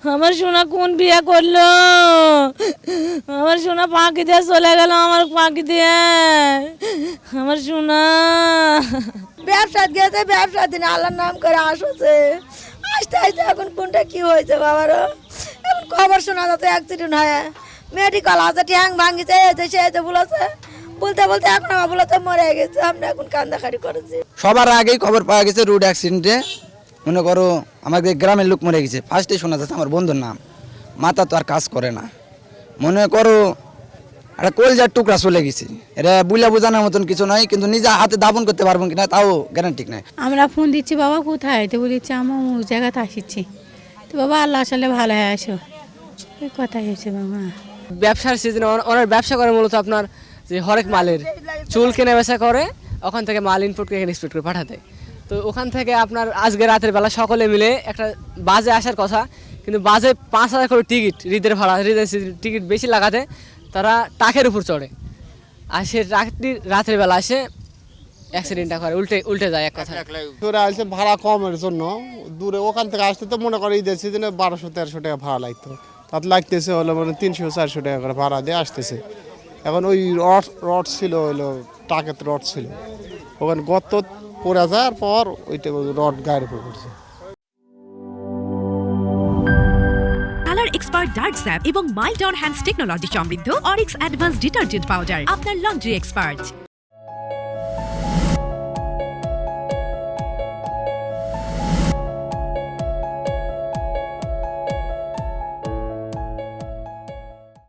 আমার সোনা কোন বিয়ে করলো? আমার সোনা ফাঁকি দিয়ে চলে গেল, আমার ফাঁকি দিয়ে আমার সোনা ব্যবসা গেছে, ব্যবসা দিন আল্লাহর নাম করে আসছে, আসতে আসতে এখন কোনটা কি হয়েছে বাবারও এখন খবর শোনা যাচ্ছে অ্যাক্সিডেন্ট হয়, মেডিকেল আছে, ট্যাং ভাঙিছে, সে বলেছে, বলতে বলতে এখন আমার বলেছে মরে গেছে। আমরা এখন কান্দাকাটি করেছি। সবার আগেই খবর পাওয়া গেছে রোড অ্যাক্সিডেন্টে, মনে করো আমাদের গ্রামের লোক মরে গেছে। ফার্স্টে শোনা যাচ্ছে আমার বন্ধুর নাম, মাথা তো আর কাজ করে না, মনে করো একটা কলজার টুকরা চলে গেছে। এটা বুলা বোঝানোর মতন কিছু নয়, কিন্তু নিজে হাতে দাফন করতে পারবো কিনা তাও গ্যারান্টি নাই। আমরা ফোন দিচ্ছি, বাবা কোথায়? তো বলেছি আমার অমুক জায়গাতে আসিছি। তো বাবা আল্লাহ আসলে ভালো হয়ে আসো, এই কথাই হয়েছে বাবা। ব্যবসার সিজনে ওনার ব্যবসা করে মূলত আপনার যে হরেক মালের চুল কেনা বেচা করে, ওখান থেকে মাল ইনপুট করে এক্সপোর্ট করে পাঠাতে। তো ওখান থেকে আপনার আজকে রাতের বেলা সকলে মিলে একটা বাজে আসার কথা, কিন্তু বাজে 5,000 করে টিকিট, হৃদের ভাড়া, হৃদের টিকিট বেশি লাগাতে তারা টাকের উপর চড়ে, আর সে রাতের বেলা এসে অ্যাক্সিডেন্টটা করে, উল্টে যায় এক কথা। দূরে আসছে ভাড়া কমের জন্য, দূরে ওখান থেকে আসতে তো মনে করি ঈদের সিজনে 1200-1300 টাকা ভাড়া লাগতো, তাতে লাগতেছে হলো মানে 300-400 টাকা করে ভাড়া দিয়ে আসতেছে। এখন ওই রড ছিল, হইলো টাকের রড ছিল, ওখানে গর্ত পড়ে যাওয়ার পর ওইটা রড গায়ের উপর পড়ছে। কালার এক্সপার্ট ডার্ক স্যাপ এবং মাইল্ড অন হ্যান্ডস টেকনোলজি সমৃদ্ধ অরিক্স অ্যাডভান্স ডিটারজেন্ট পাউডার, আপনার লন্ড্রি এক্সপার্ট।